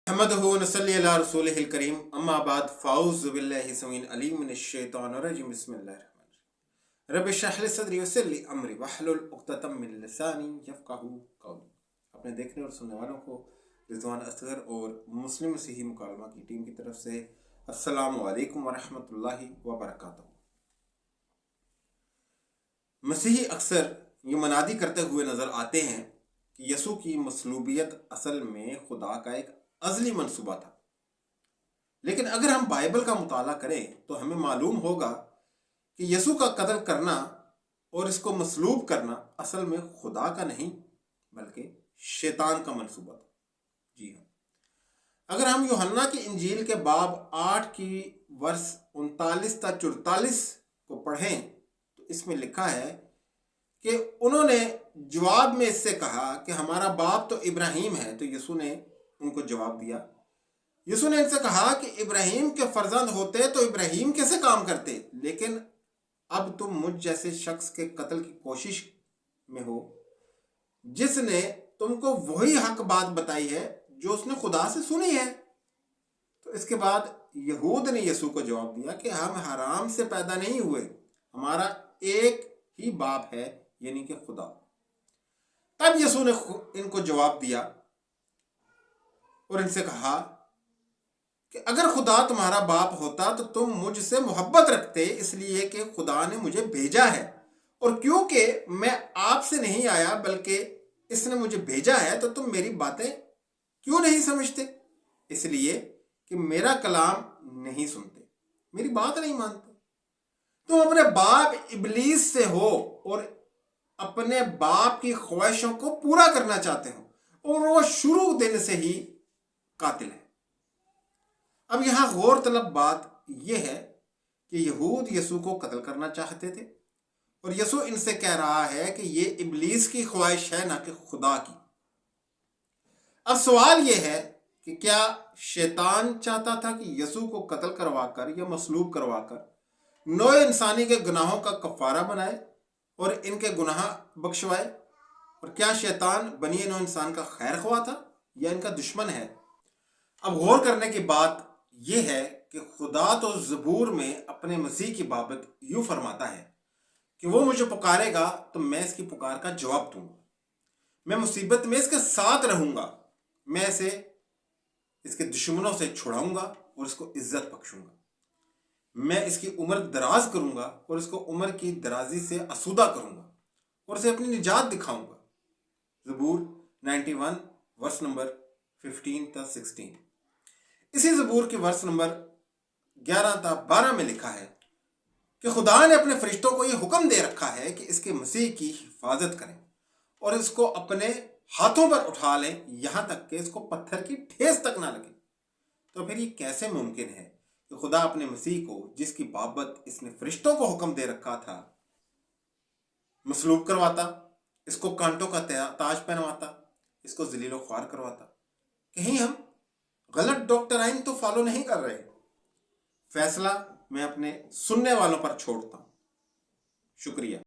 अहमदहु व नसल्ली अला रसूलिहिल करीम अम्मा बाद फ़ाऊज़ु बिल्लाहि समीन अलीम मिनश शैतानिर रजीम बिस्मिल्लाहिर रहमानिर रहिम रब्बि इश्रह ली सदरी वयस्सिर ली अमरी वहलुल उक़दतम मिन लिसानी यफ़क़हू क़ौली। अपने देखने और सुनने वालों को रिज़वान असगर और मुस्लिम मसीही मुकालमा की टीम की तरफ से अस्सलामु अलैकुम व रहमतुल्लाहि व बरकातहू। मसीही अक्सर ये मनादी करते हुए नज़र आते हैं कि यसू की मसलूबियत असल में खुदा का एक अज़ली मंसूबा था, लेकिन अगर हम बाइबल का मुताला करें तो हमें मालूम होगा कि यसू का कत्ल करना और इसको मसलूब करना असल में खुदा का नहीं बल्कि शैतान का मंसूबा था। जी हाँ, अगर हम यूहन्ना की इंजील के बाब 8 की वर्ष 39 तक 44 को पढ़ें तो इसमें लिखा है कि उन्होंने जवाब में इससे कहा कि हमारा बाप तो इब्राहिम है। तो यसू ने उनको जवाब दिया, यसू ने इनसे कहा कि इब्राहिम के फर्जंद होते तो इब्राहिम कैसे काम करते, लेकिन अब तुम मुझ जैसे शख्स के कत्ल की कोशिश में हो जिसने तुमको वही हक बात बताई है जो उसने खुदा से सुनी है। तो इसके बाद यहूद ने यसू को जवाब दिया कि हम हराम से पैदा नहीं हुए, हमारा एक ही बाप है यानी कि खुदा। तब यसू ने इनको जवाब दिया और इनसे कहा कि अगर खुदा तुम्हारा बाप होता तो तुम मुझसे मोहब्बत रखते, इसलिए कि खुदा ने मुझे भेजा है, और क्योंकि मैं आपसे नहीं आया बल्कि इसने मुझे भेजा है तो तुम मेरी बातें क्यों नहीं समझते, इसलिए कि मेरा कलाम नहीं सुनते, मेरी बात नहीं मानते। तुम अपने बाप इबलीस से हो और अपने बाप की ख्वाहिशों को पूरा करना चाहते हो, और वो शुरू दिन से ही कातिल है। अब यहां गौर तलब बात यह है कि यहूद यसू को कत्ल करना चाहते थे और यसू इनसे कह रहा है कि ये इबलीस की ख्वाहिश है ना कि खुदा की। अब सवाल यह है कि क्या शैतान चाहता था कि यसू को कत्ल करवाकर या मसलूब करवाकर नौ इंसानी के गुनाहों का कफारा बनाए और इनके गुनाह बख्शवाए, और क्या शैतान बनी नौ इंसान का खैर ख्वाह था या इनका दुश्मन है? अब गौर करने की बात यह है कि खुदा तो ज़बूर में अपने मसीह की बाबत यूं फरमाता है कि वो मुझे पुकारेगा तो मैं इसकी पुकार का जवाब दूंगा, मैं मुसीबत में इसके साथ रहूंगा, मैं इसे इसके दुश्मनों से छुड़ाऊंगा और इसको इज्जत बख्शूंगा, मैं इसकी उम्र दराज करूंगा और इसको उम्र की दराजी से आसूदा करूंगा और इसे अपनी निजात दिखाऊंगा। ज़बूर 91 वर्स नंबर 15 तक 16। इसी ज़बूर के वर्स नंबर 11 तक 12 में लिखा है कि खुदा ने अपने फरिश्तों को यह हुक्म दे रखा है कि इसके मसीह की हिफाजत करें और इसको अपने हाथों पर उठा लें यहां तक कि इसको पत्थर की ठेस तक ना लगे। तो फिर ये कैसे मुमकिन है कि खुदा अपने मसीह को, जिसकी बाबत इसने फरिश्तों को हुक्म दे रखा था, मसलूब करवाता, इसको कांटों का ताज पहनवाता, इसको जलीलो ख्वार करवाता? कहीं हम गलत डॉक्टराइन तो फॉलो नहीं कर रहे? फैसला मैं अपने सुनने वालों पर छोड़ता हूं। शुक्रिया।